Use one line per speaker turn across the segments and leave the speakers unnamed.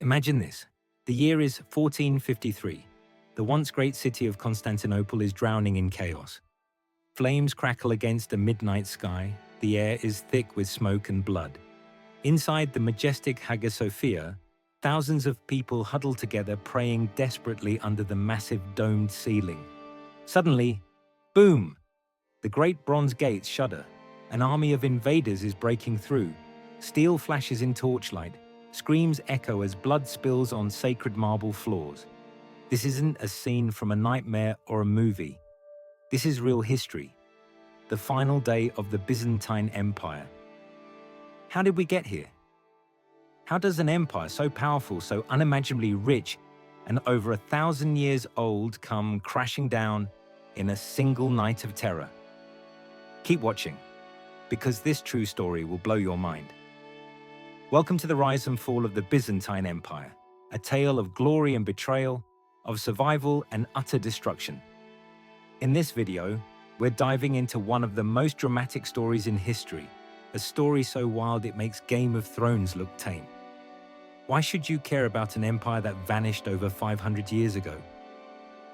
Imagine this. The year is 1453. The once great city of Constantinople is drowning in chaos. Flames crackle against a midnight sky. The air is thick with smoke and blood. Inside the majestic Hagia Sophia, thousands of people huddle together, praying desperately under the massive domed ceiling. Suddenly, boom! The great bronze gates shudder. An army of invaders is breaking through. Steel flashes in torchlight. Screams echo as blood spills on sacred marble floors. This isn't a scene from a nightmare or a movie. This is real history. The final day of the Byzantine Empire. How did we get here? How does an empire so powerful, so unimaginably rich, and over 1,000 years old come crashing down in a single night of terror? Keep watching, because this true story will blow your mind. Welcome to the rise and fall of the Byzantine Empire, a tale of glory and betrayal, of survival and utter destruction. In this video, we're diving into one of the most dramatic stories in history, a story so wild it makes Game of Thrones look tame. Why should you care about an empire that vanished over 500 years ago?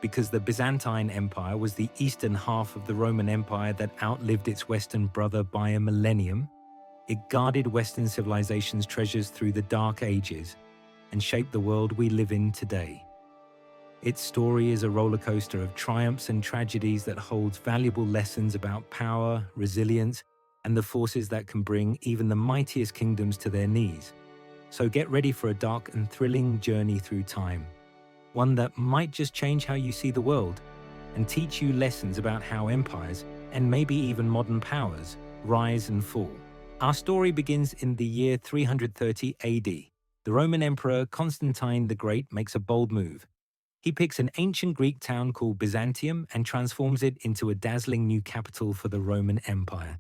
Because the Byzantine Empire was the eastern half of the Roman Empire that outlived its western brother by a millennium. It guarded Western civilization's treasures through the Dark Ages and shaped the world we live in today. Its story is a roller coaster of triumphs and tragedies that holds valuable lessons about power, resilience, and the forces that can bring even the mightiest kingdoms to their knees. So get ready for a dark and thrilling journey through time, one that might just change how you see the world and teach you lessons about how empires, and maybe even modern powers, rise and fall. Our story begins in the year 330 AD. The Roman Emperor Constantine the Great makes a bold move. He picks an ancient Greek town called Byzantium and transforms it into a dazzling new capital for the Roman Empire.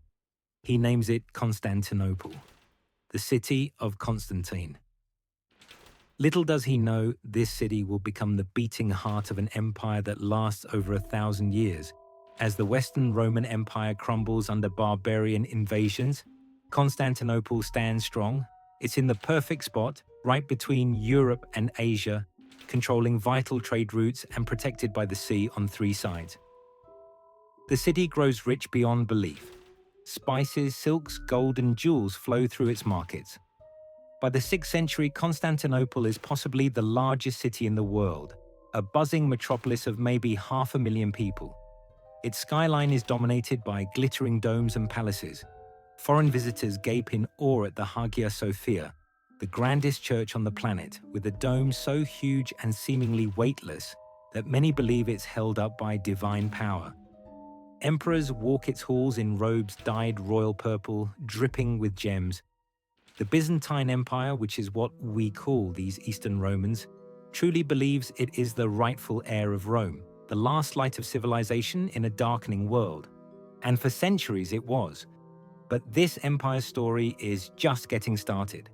He names it Constantinople, the city of Constantine. Little does he know, this city will become the beating heart of an empire that lasts over 1,000 years. As the Western Roman Empire crumbles under barbarian invasions, Constantinople stands strong. It's in the perfect spot, right between Europe and Asia, controlling vital trade routes and protected by the sea on 3 sides. The city grows rich beyond belief. Spices, silks, gold, and jewels flow through its markets. By the 6th century, Constantinople is possibly the largest city in the world, a buzzing metropolis of maybe 500,000 people. Its skyline is dominated by glittering domes and palaces. Foreign visitors gape in awe at the Hagia Sophia, the grandest church on the planet, with a dome so huge and seemingly weightless that many believe it's held up by divine power. Emperors walk its halls in robes dyed royal purple, dripping with gems. The Byzantine Empire, which is what we call these Eastern Romans, truly believes it is the rightful heir of Rome, the last light of civilization in a darkening world. And for centuries it was. But this empire's story is just getting started.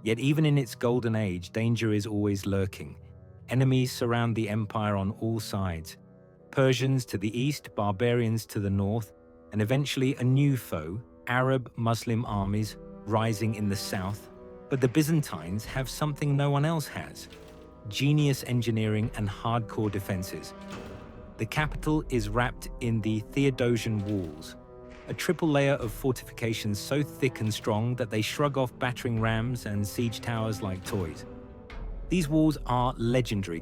Yet even in its golden age, danger is always lurking. Enemies surround the empire on all sides. Persians to the east, barbarians to the north, and eventually a new foe, Arab Muslim armies, rising in the south. But the Byzantines have something no one else has: genius engineering and hardcore defenses. The capital is wrapped in the Theodosian walls, a triple layer of fortifications so thick and strong that they shrug off battering rams and siege towers like toys. These walls are legendary.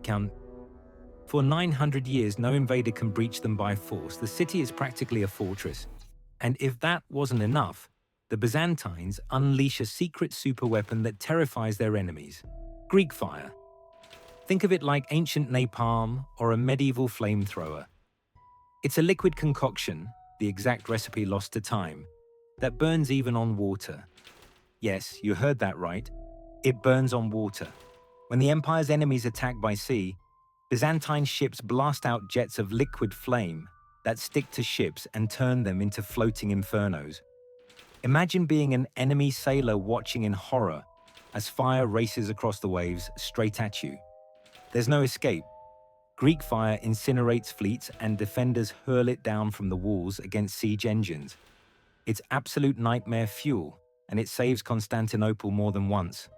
For 900 years, no invader can breach them by force. The city is practically a fortress. And if that wasn't enough, the Byzantines unleash a secret superweapon that terrifies their enemies: Greek fire. Think of it like ancient napalm or a medieval flamethrower. It's a liquid concoction, the exact recipe lost to time, that burns even on water. Yes, you heard that right. It burns on water. When the empire's enemies attack by sea, Byzantine ships blast out jets of liquid flame that stick to ships and turn them into floating infernos. Imagine being an enemy sailor watching in horror as fire races across the waves straight at you. There's no escape. Greek fire incinerates fleets and defenders hurl it down from the walls against siege engines. It's absolute nightmare fuel, and it saves Constantinople more than once.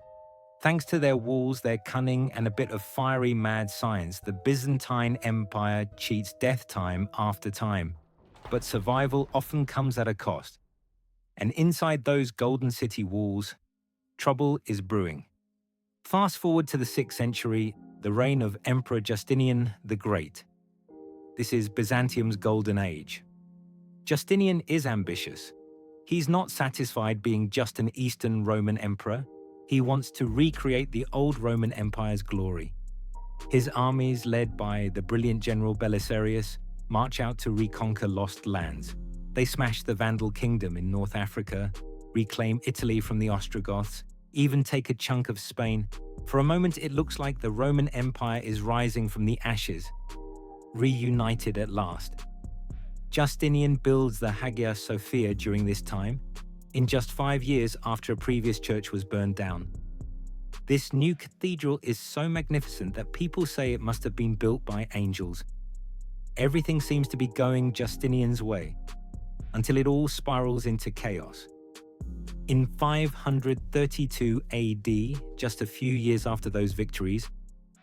Thanks to their walls, their cunning, and a bit of fiery mad science, the Byzantine Empire cheats death time after time. But survival often comes at a cost. And inside those golden city walls, trouble is brewing. Fast forward to the 6th century, the reign of Emperor Justinian the Great. This is Byzantium's golden age. Justinian is ambitious. He's not satisfied being just an Eastern Roman emperor. He wants to recreate the old Roman Empire's glory. His armies, led by the brilliant general Belisarius, march out to reconquer lost lands. They smash the Vandal kingdom in North Africa, reclaim Italy from the Ostrogoths, even take a chunk of Spain. For a moment, it looks like the Roman Empire is rising from the ashes, reunited at last. Justinian builds the Hagia Sophia during this time, in just 5 years after a previous church was burned down. This new cathedral is so magnificent that people say it must have been built by angels. Everything seems to be going Justinian's way, until it all spirals into chaos. In 532 AD, just a few years after those victories,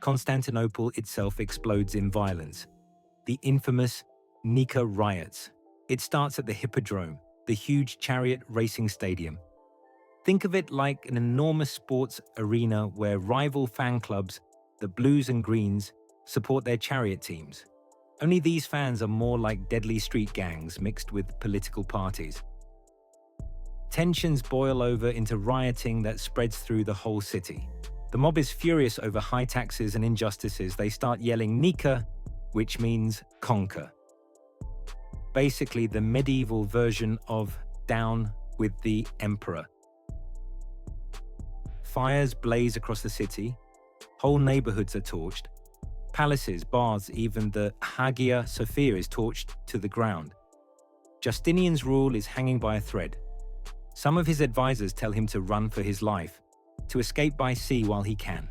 Constantinople itself explodes in violence. The infamous Nika Riots. It starts at the Hippodrome, the huge chariot racing stadium. Think of it like an enormous sports arena where rival fan clubs, the Blues and Greens, support their chariot teams. Only these fans are more like deadly street gangs mixed with political parties. Tensions boil over into rioting that spreads through the whole city. The mob is furious over high taxes and injustices. They start yelling Nika, which means conquer. Basically the medieval version of down with the emperor. Fires blaze across the city. Whole neighborhoods are torched. Palaces, baths, even the Hagia Sophia is torched to the ground. Justinian's rule is hanging by a thread. Some of his advisors tell him to run for his life, to escape by sea while he can.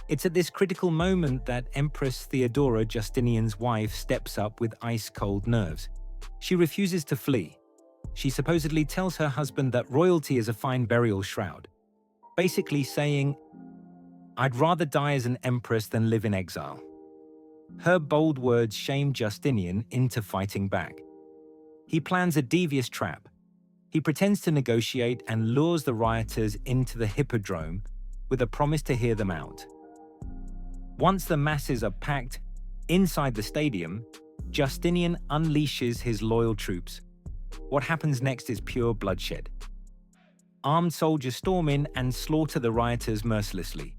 It's at this critical moment that Empress Theodora, Justinian's wife, steps up with ice-cold nerves. She refuses to flee. She supposedly tells her husband that royalty is a fine burial shroud, basically saying, "I'd rather die as an empress than live in exile." Her bold words shame Justinian into fighting back. He plans a devious trap. He pretends to negotiate and lures the rioters into the Hippodrome with a promise to hear them out. Once the masses are packed inside the stadium, Justinian unleashes his loyal troops. What happens next is pure bloodshed. Armed soldiers storm in and slaughter the rioters mercilessly.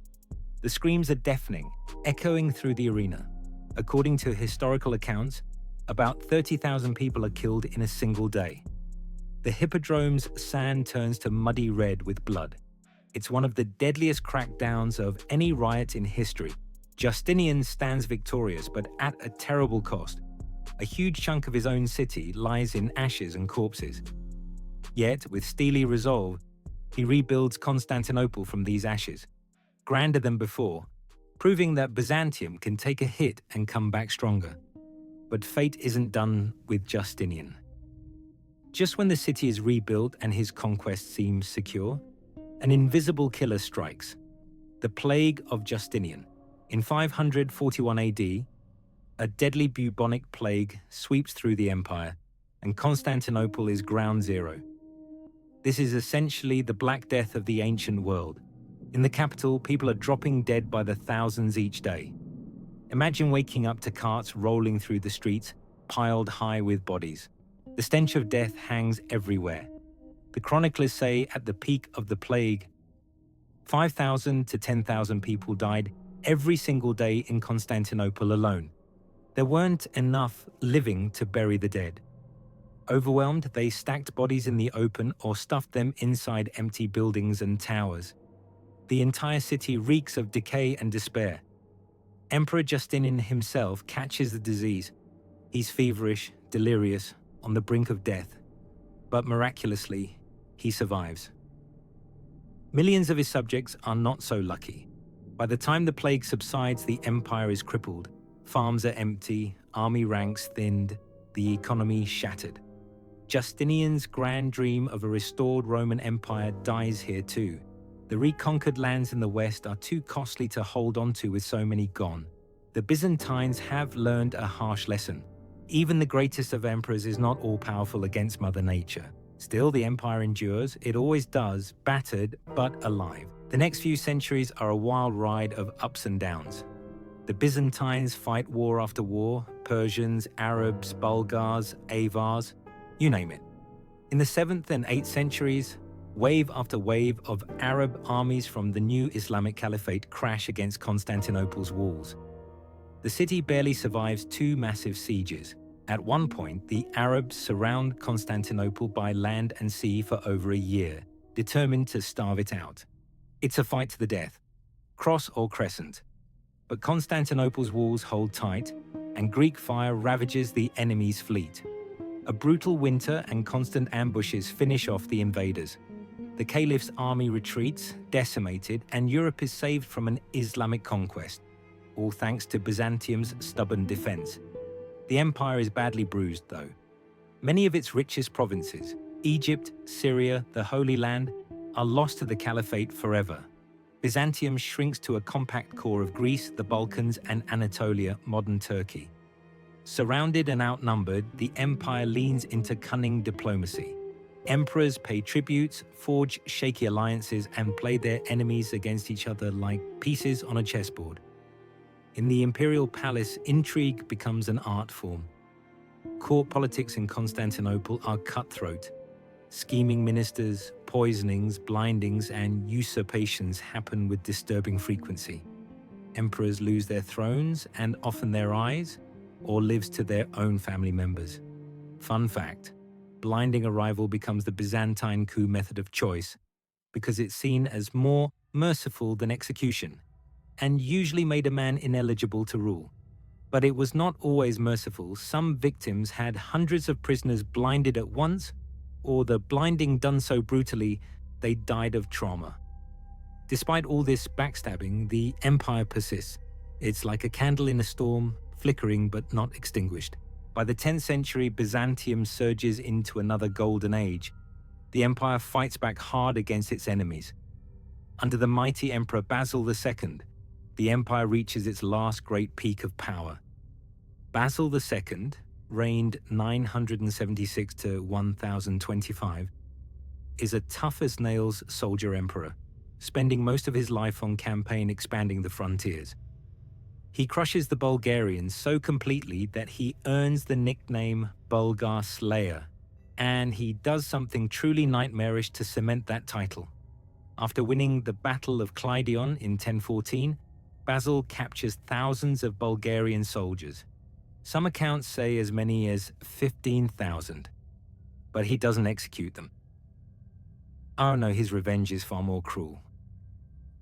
The screams are deafening, echoing through the arena. According to historical accounts, about 30,000 people are killed in a single day. The Hippodrome's sand turns to muddy red with blood. It's one of the deadliest crackdowns of any riot in history. Justinian stands victorious, but at a terrible cost. A huge chunk of his own city lies in ashes and corpses. Yet, with steely resolve, he rebuilds Constantinople from these ashes, grander than before, proving that Byzantium can take a hit and come back stronger. But fate isn't done with Justinian. Just when the city is rebuilt and his conquest seems secure, an invisible killer strikes. The Plague of Justinian. In 541 AD, a deadly bubonic plague sweeps through the empire, and Constantinople is ground zero. This is essentially the Black Death of the ancient world. In the capital, people are dropping dead by the thousands each day. Imagine waking up to carts rolling through the streets, piled high with bodies. The stench of death hangs everywhere. The chroniclers say at the peak of the plague, 5,000 to 10,000 people died every single day in Constantinople alone. There weren't enough living to bury the dead. Overwhelmed, they stacked bodies in the open or stuffed them inside empty buildings and towers. The entire city reeks of decay and despair. Emperor Justinian himself catches the disease. He's feverish, delirious, on the brink of death. But miraculously, he survives. Millions of his subjects are not so lucky. By the time the plague subsides, the empire is crippled. Farms are empty, army ranks thinned, the economy shattered. Justinian's grand dream of a restored Roman Empire dies here too. The reconquered lands in the west are too costly to hold onto with so many gone. The Byzantines have learned a harsh lesson. Even the greatest of emperors is not all-powerful against Mother Nature. Still, the empire endures. It always does, battered but alive. The next few centuries are a wild ride of ups and downs. The Byzantines fight war after war, Persians, Arabs, Bulgars, Avars, you name it. In the 7th and 8th centuries, wave after wave of Arab armies from the new Islamic Caliphate crash against Constantinople's walls. The city barely survives 2 massive sieges. At one point, the Arabs surround Constantinople by land and sea for over a year, determined to starve it out. It's a fight to the death, cross or crescent. But Constantinople's walls hold tight, and Greek fire ravages the enemy's fleet. A brutal winter and constant ambushes finish off the invaders. The Caliph's army retreats, decimated, and Europe is saved from an Islamic conquest, all thanks to Byzantium's stubborn defense. The empire is badly bruised, though. Many of its richest provinces, Egypt, Syria, the Holy Land, are lost to the Caliphate forever. Byzantium shrinks to a compact core of Greece, the Balkans, and Anatolia, modern Turkey. Surrounded and outnumbered, the empire leans into cunning diplomacy. Emperors pay tributes, forge shaky alliances, and play their enemies against each other like pieces on a chessboard. In the imperial palace, intrigue becomes an art form. Court politics in Constantinople are cutthroat. Scheming ministers, poisonings, blindings, and usurpations happen with disturbing frequency. Emperors lose their thrones and often their eyes, or lives to their own family members. Fun fact, blinding a rival becomes the Byzantine coup method of choice because it's seen as more merciful than execution, and usually made a man ineligible to rule. But it was not always merciful. Some victims had hundreds of prisoners blinded at once, or the blinding done so brutally, they died of trauma. Despite all this backstabbing, the empire persists. It's like a candle in a storm, flickering but not extinguished. By the 10th century, Byzantium surges into another golden age. The empire fights back hard against its enemies. Under the mighty Emperor Basil II, the empire reaches its last great peak of power. Basil II reigned 976 to 1025, is a tough-as-nails soldier emperor, spending most of his life on campaign expanding the frontiers. He crushes the Bulgarians so completely that he earns the nickname Bulgar Slayer, and he does something truly nightmarish to cement that title. After winning the Battle of Clydion in 1014, Basil captures thousands of Bulgarian soldiers. Some accounts say as many as 15,000, but he doesn't execute them. Oh no, his revenge is far more cruel.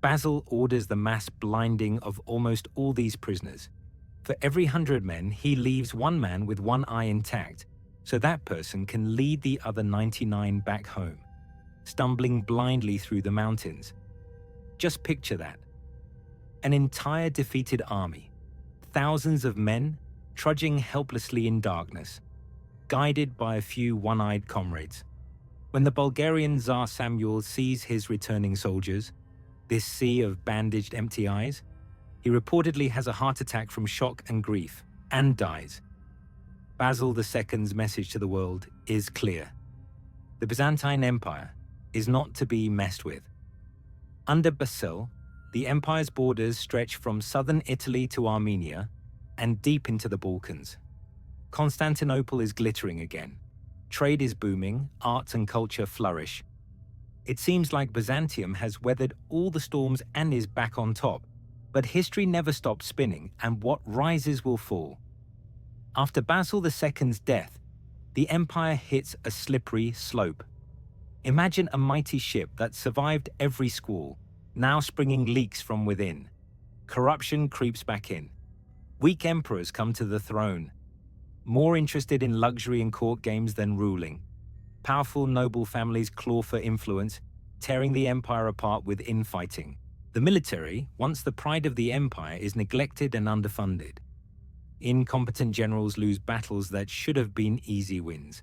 Basil orders the mass blinding of almost all these prisoners. For every 100 men, he leaves one man with one eye intact, so that person can lead the other 99 back home, stumbling blindly through the mountains. Just picture that. An entire defeated army, thousands of men trudging helplessly in darkness, guided by a few one-eyed comrades. When the Bulgarian Tsar Samuel sees his returning soldiers, this sea of bandaged empty eyes, he reportedly has a heart attack from shock and grief, and dies. Basil II's message to the world is clear. The Byzantine Empire is not to be messed with. Under Basil, the empire's borders stretch from southern Italy to Armenia and deep into the Balkans. Constantinople is glittering again. Trade is booming, arts and culture flourish. It seems like Byzantium has weathered all the storms and is back on top. But history never stops spinning, and what rises will fall. After Basil II's death, the empire hits a slippery slope. Imagine a mighty ship that survived every squall, now springing leaks from within. Corruption creeps back in. Weak emperors come to the throne, more interested in luxury and court games than ruling. Powerful noble families claw for influence, tearing the empire apart with infighting. The military, once the pride of the empire, is neglected and underfunded. Incompetent generals lose battles that should have been easy wins.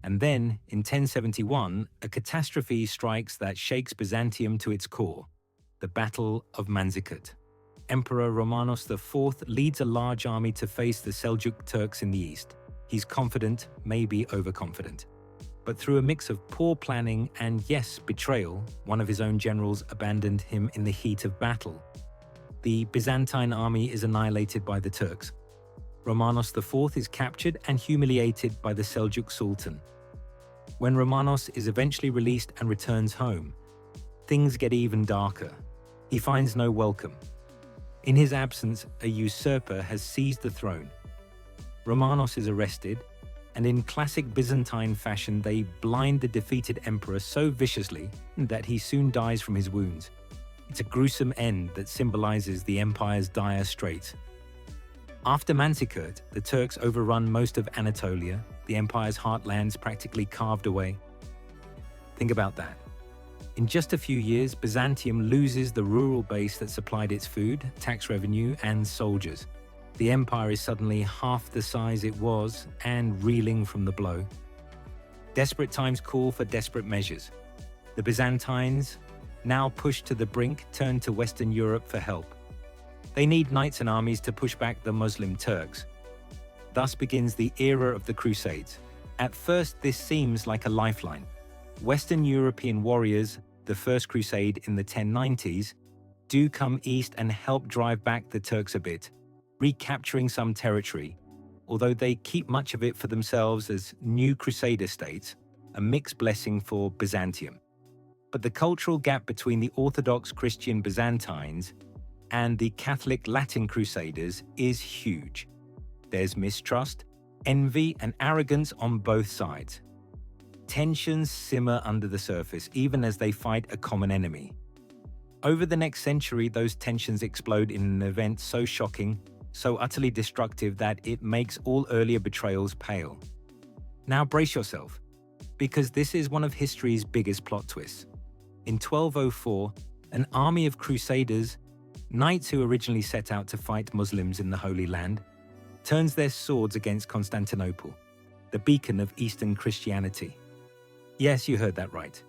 And then, in 1071, a catastrophe strikes that shakes Byzantium to its core, the Battle of Manzikert. Emperor Romanos IV leads a large army to face the Seljuk Turks in the east. He's confident, maybe overconfident. But through a mix of poor planning and, yes, betrayal, one of his own generals abandoned him in the heat of battle. The Byzantine army is annihilated by the Turks. Romanos IV is captured and humiliated by the Seljuk Sultan. When Romanos is eventually released and returns home, things get even darker. He finds no welcome. In his absence, a usurper has seized the throne. Romanos is arrested, and in classic Byzantine fashion, they blind the defeated emperor so viciously that he soon dies from his wounds. It's a gruesome end that symbolizes the empire's dire straits. After Manzikert, the Turks overrun most of Anatolia, the empire's heartlands practically carved away. Think about that. In just a few years, Byzantium loses the rural base that supplied its food, tax revenue, and soldiers. The empire is suddenly half the size it was and reeling from the blow. Desperate times call for desperate measures. The Byzantines, now pushed to the brink, turn to Western Europe for help. They need knights and armies to push back the Muslim Turks. Thus begins the era of the Crusades. At first, this seems like a lifeline. Western European warriors, the First Crusade in the 1090s, do come east and help drive back the Turks a bit, recapturing some territory, although they keep much of it for themselves as new Crusader states, a mixed blessing for Byzantium. But the cultural gap between the Orthodox Christian Byzantines and the Catholic Latin Crusaders is huge. There's mistrust, envy, and arrogance on both sides. Tensions simmer under the surface, even as they fight a common enemy. Over the next century, those tensions explode in an event so shocking, so utterly destructive that it makes all earlier betrayals pale. Now brace yourself, because this is one of history's biggest plot twists. In 1204, an army of crusaders, knights who originally set out to fight Muslims in the Holy Land, turns their swords against Constantinople, the beacon of Eastern Christianity. Yes, you heard that right.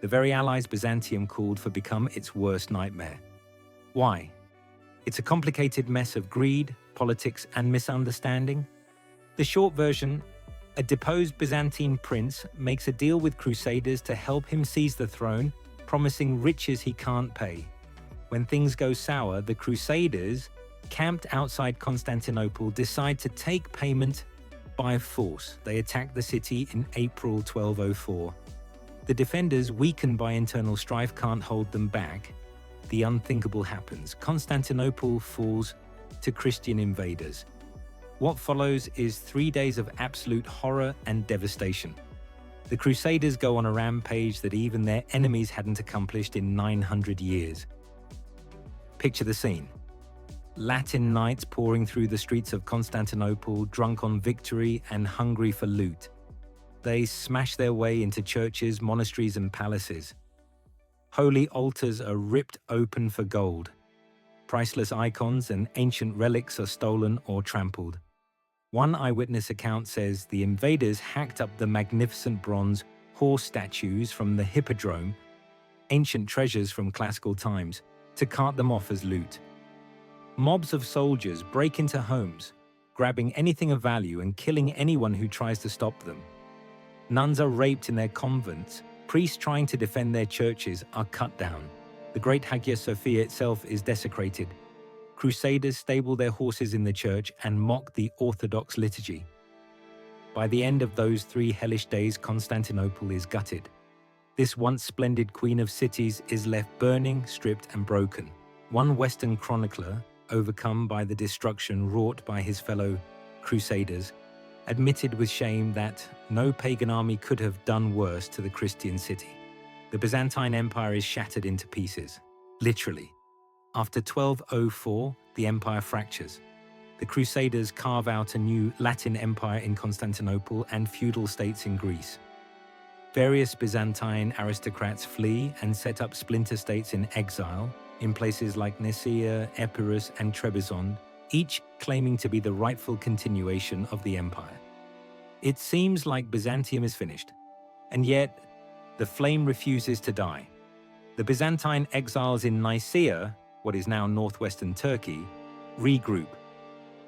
The very allies Byzantium called for become its worst nightmare. Why? It's a complicated mess of greed, politics, and misunderstanding. The short version: a deposed Byzantine prince makes a deal with crusaders to help him seize the throne, promising riches he can't pay. When things go sour, the crusaders, camped outside Constantinople, decide to take payment by force. They attack the city in April 1204. The defenders, weakened by internal strife, can't hold them back. The unthinkable happens. Constantinople falls to Christian invaders. What follows is 3 days of absolute horror and devastation. The Crusaders go on a rampage that even their enemies hadn't accomplished in 900 years. Picture the scene. Latin knights pouring through the streets of Constantinople, drunk on victory and hungry for loot. They smash their way into churches, monasteries, and palaces. Holy altars are ripped open for gold. Priceless icons and ancient relics are stolen or trampled. One eyewitness account says the invaders hacked up the magnificent bronze horse statues from the Hippodrome, ancient treasures from classical times, to cart them off as loot. Mobs of soldiers break into homes, grabbing anything of value and killing anyone who tries to stop them. Nuns are raped in their convents. Priests trying to defend their churches are cut down. The great Hagia Sophia itself is desecrated. Crusaders stable their horses in the church and mock the Orthodox liturgy. By the end of those 3 hellish days, Constantinople is gutted. This once splendid queen of cities is left burning, stripped, and broken. One Western chronicler, overcome by the destruction wrought by his fellow Crusaders, admitted with shame that no pagan army could have done worse to the Christian city. The Byzantine Empire is shattered into pieces, literally. After 1204, the empire fractures. The Crusaders carve out a new Latin empire in Constantinople and feudal states in Greece. Various Byzantine aristocrats flee and set up splinter states in exile in places like Nicaea, Epirus, and Trebizond, each claiming to be the rightful continuation of the empire. It seems like Byzantium is finished, and yet the flame refuses to die. The Byzantine exiles in Nicaea, what is now northwestern Turkey, regroup.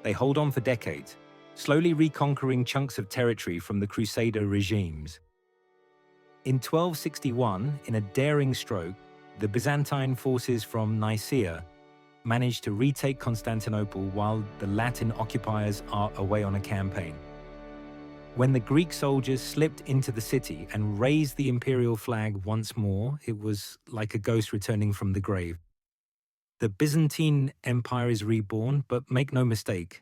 They hold on for decades, slowly reconquering chunks of territory from the Crusader regimes. In 1261, in a daring stroke, the Byzantine forces from Nicaea managed to retake Constantinople while the Latin occupiers are away on a campaign. When the Greek soldiers slipped into the city and raised the imperial flag once more, it was like a ghost returning from the grave. The Byzantine Empire is reborn, but make no mistake,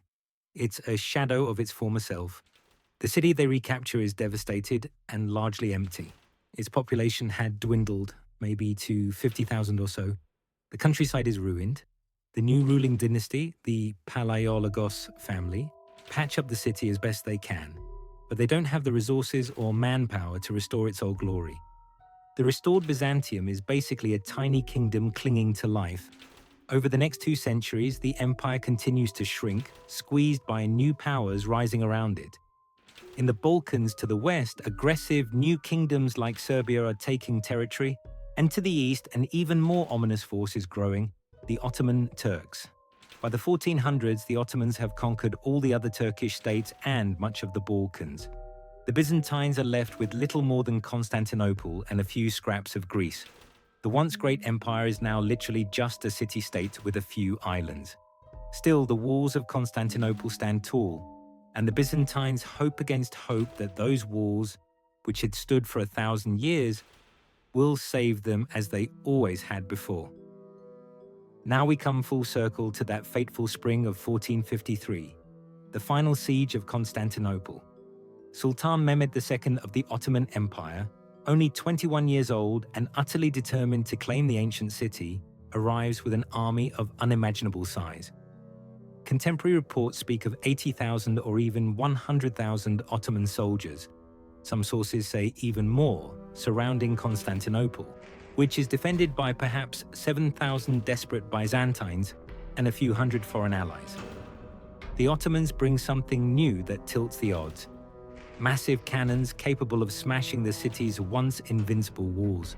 it's a shadow of its former self. The city they recapture is devastated and largely empty. Its population had dwindled, maybe to 50,000 or so. The countryside is ruined. The new ruling dynasty, the Palaiologos family, patch up the city as best they can, but they don't have the resources or manpower to restore its old glory. The restored Byzantium is basically a tiny kingdom clinging to life. Over the next 2 centuries, the empire continues to shrink, squeezed by new powers rising around it. In the Balkans to the west, aggressive new kingdoms like Serbia are taking territory, and to the east, an even more ominous force is growing, the Ottoman Turks. By the 1400s, the Ottomans have conquered all the other Turkish states and much of the Balkans. The Byzantines are left with little more than Constantinople and a few scraps of Greece. The once great empire is now literally just a city-state with a few islands. Still, the walls of Constantinople stand tall, and the Byzantines hope against hope that those walls, which had stood for 1,000 years, will save them as they always had before. Now we come full circle to that fateful spring of 1453, the final siege of Constantinople. Sultan Mehmed II of the Ottoman Empire, only 21 years old and utterly determined to claim the ancient city, arrives with an army of unimaginable size. Contemporary reports speak of 80,000 or even 100,000 Ottoman soldiers. Some sources say even more, surrounding Constantinople, which is defended by perhaps 7,000 desperate Byzantines and a few hundred foreign allies. The Ottomans bring something new that tilts the odds: massive cannons capable of smashing the city's once invincible walls.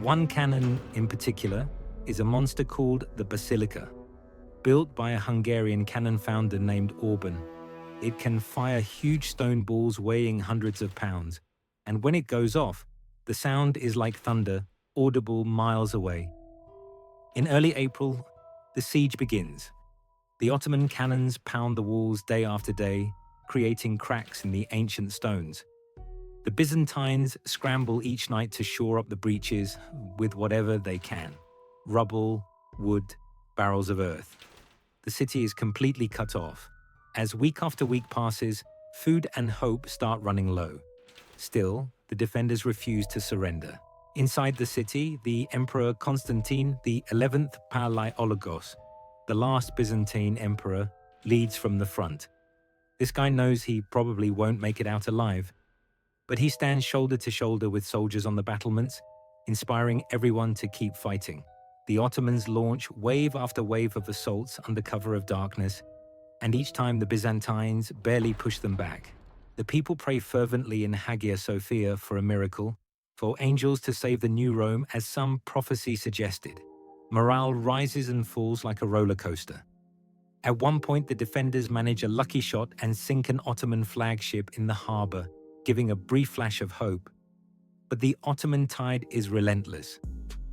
One cannon in particular is a monster called the Basilica, built by a Hungarian cannon founder named Orban. It can fire huge stone balls weighing hundreds of pounds, and when it goes off, the sound is like thunder, audible miles away. In early April, the siege begins. The Ottoman cannons pound the walls day after day, creating cracks in the ancient stones. The Byzantines scramble each night to shore up the breaches with whatever they can: rubble, wood, barrels of earth. The city is completely cut off. As week after week passes, food and hope start running low. Still, the defenders refuse to surrender. Inside the city, the Emperor Constantine the 11th Palaiologos, the last Byzantine emperor, leads from the front. This guy knows he probably won't make it out alive, but he stands shoulder to shoulder with soldiers on the battlements, inspiring everyone to keep fighting. The Ottomans launch wave after wave of assaults under cover of darkness, and each time the Byzantines barely push them back. The people pray fervently in Hagia Sophia for a miracle, for angels to save the new Rome, as some prophecy suggested. Morale rises and falls like a roller coaster. At one point, the defenders manage a lucky shot and sink an Ottoman flagship in the harbor, giving a brief flash of hope. But the Ottoman tide is relentless.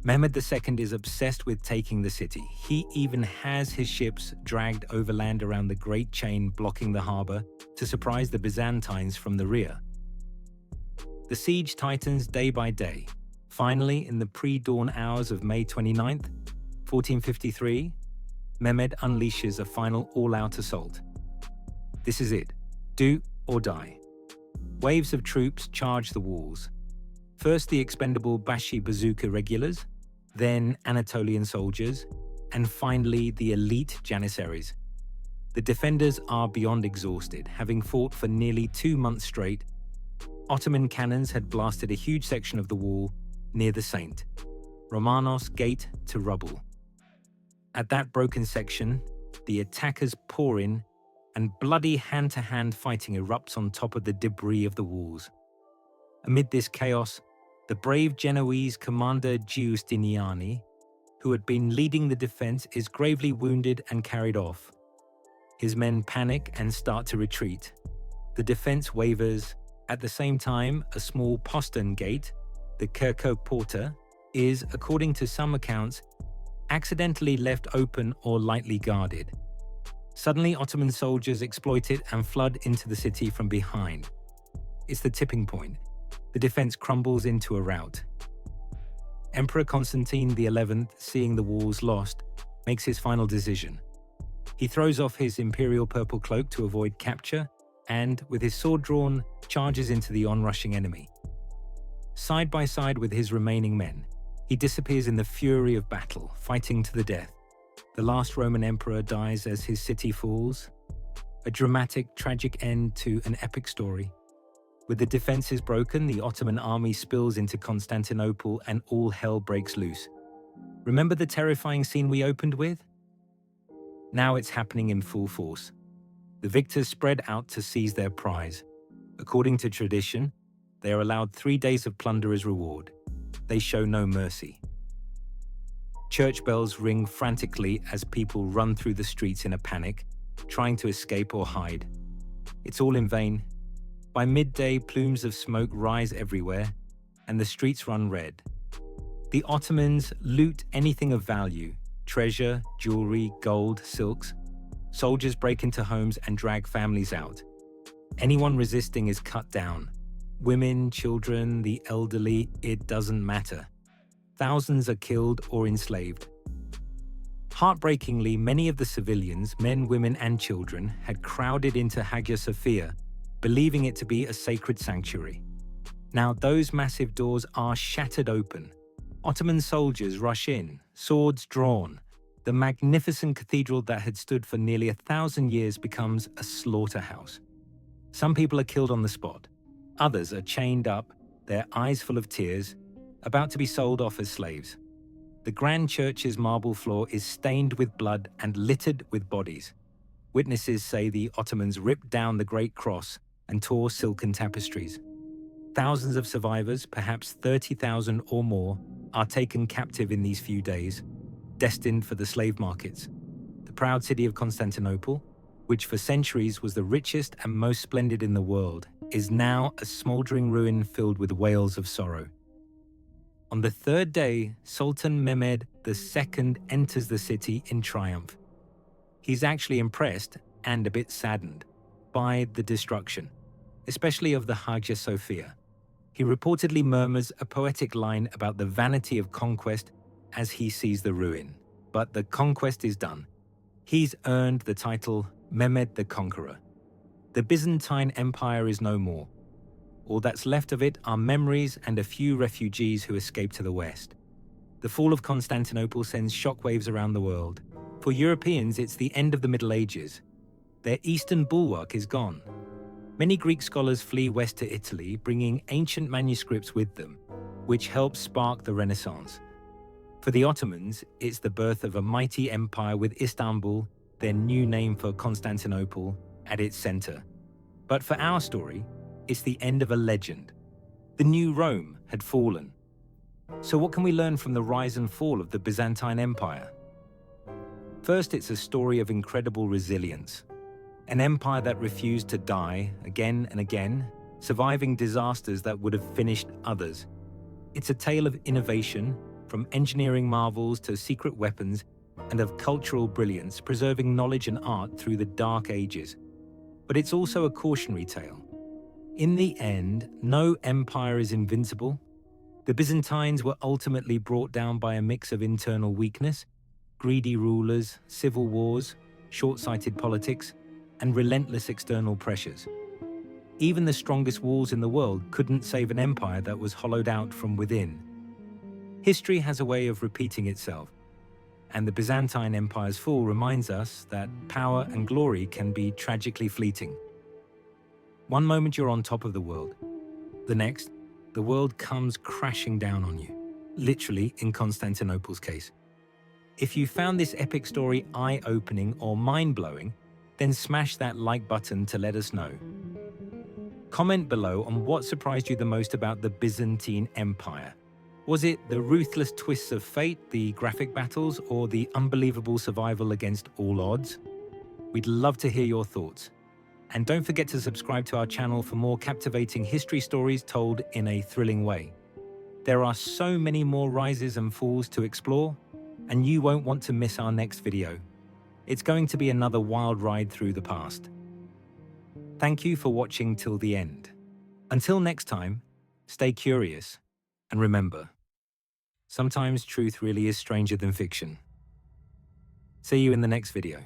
Mehmed II is obsessed with taking the city. He even has his ships dragged overland around the Great Chain blocking the harbor to surprise the Byzantines from the rear. The siege tightens day by day. Finally, in the pre-dawn hours of May 29th, 1453, Mehmed unleashes a final all-out assault. This is it. Do or die. Waves of troops charge the walls. First the expendable Bashi bazooka regulars, then Anatolian soldiers, and finally the elite Janissaries. The defenders are beyond exhausted, having fought for nearly 2 months straight. Ottoman cannons had blasted a huge section of the wall near the Saint, Romanos Gate, to rubble. At that broken section, the attackers pour in and bloody hand-to-hand fighting erupts on top of the debris of the walls. Amid this chaos, the brave Genoese commander Giustiniani, who had been leading the defense, is gravely wounded and carried off. His men panic and start to retreat. The defense wavers. At the same time, a small postern gate, the Kerkopporta, is, according to some accounts, accidentally left open or lightly guarded. Suddenly, Ottoman soldiers exploit it and flood into the city from behind. It's the tipping point. The defense crumbles into a rout. Emperor Constantine XI, seeing the walls lost, makes his final decision. He throws off his imperial purple cloak to avoid capture and, with his sword drawn, charges into the onrushing enemy. Side by side with his remaining men, he disappears in the fury of battle, fighting to the death. The last Roman emperor dies as his city falls. A dramatic, tragic end to an epic story. With the defenses broken, the Ottoman army spills into Constantinople and all hell breaks loose. Remember the terrifying scene we opened with? Now it's happening in full force. The victors spread out to seize their prize. According to tradition, they are allowed 3 days of plunder as reward. They show no mercy. Church bells ring frantically as people run through the streets in a panic, trying to escape or hide. It's all in vain. By midday, plumes of smoke rise everywhere, and the streets run red. The Ottomans loot anything of value: treasure, jewelry, gold, silks. Soldiers break into homes and drag families out. Anyone resisting is cut down. Women, children, the elderly, it doesn't matter. Thousands are killed or enslaved. Heartbreakingly, many of the civilians, men, women, and children, had crowded into Hagia Sophia, believing it to be a sacred sanctuary. Now those massive doors are shattered open. Ottoman soldiers rush in, swords drawn. The magnificent cathedral that had stood for nearly 1,000 years becomes a slaughterhouse. Some people are killed on the spot. Others are chained up, their eyes full of tears, about to be sold off as slaves. The grand church's marble floor is stained with blood and littered with bodies. Witnesses say the Ottomans ripped down the Great Cross and tore silken tapestries. Thousands of survivors, perhaps 30,000 or more, are taken captive in these few days, destined for the slave markets. The proud city of Constantinople, which for centuries was the richest and most splendid in the world, is now a smoldering ruin filled with wails of sorrow. On the third day, Sultan Mehmed II enters the city in triumph. He's actually impressed and a bit saddened by the destruction, especially of the Hagia Sophia. He reportedly murmurs a poetic line about the vanity of conquest as he sees the ruin. But the conquest is done. He's earned the title Mehmed the Conqueror. The Byzantine Empire is no more. All that's left of it are memories and a few refugees who escaped to the west. The fall of Constantinople sends shockwaves around the world. For Europeans, it's the end of the Middle Ages. Their eastern bulwark is gone. Many Greek scholars flee west to Italy, bringing ancient manuscripts with them, which helps spark the Renaissance. For the Ottomans, it's the birth of a mighty empire with Istanbul, their new name for Constantinople, at its center. But for our story, it's the end of a legend. The new Rome had fallen. So what can we learn from the rise and fall of the Byzantine Empire? First, it's a story of incredible resilience. An empire that refused to die again and again, surviving disasters that would have finished others. It's a tale of innovation, from engineering marvels to secret weapons, and of cultural brilliance, preserving knowledge and art through the dark ages. But it's also a cautionary tale. In the end, no empire is invincible. The Byzantines were ultimately brought down by a mix of internal weakness, greedy rulers, civil wars, short-sighted politics, and relentless external pressures. Even the strongest walls in the world couldn't save an empire that was hollowed out from within. History has a way of repeating itself, and the Byzantine Empire's fall reminds us that power and glory can be tragically fleeting. One moment you're on top of the world. The next, the world comes crashing down on you, literally in Constantinople's case. If you found this epic story eye-opening or mind-blowing, Then smash that like button to let us know. Comment below on what surprised you the most about the Byzantine Empire. Was it the ruthless twists of fate, the graphic battles, or the unbelievable survival against all odds? We'd love to hear your thoughts. And don't forget to subscribe to our channel for more captivating history stories told in a thrilling way. There are so many more rises and falls to explore, and you won't want to miss our next video. It's going to be another wild ride through the past. Thank you for watching till the end. Until next time, stay curious, and remember, sometimes truth really is stranger than fiction. See you in the next video.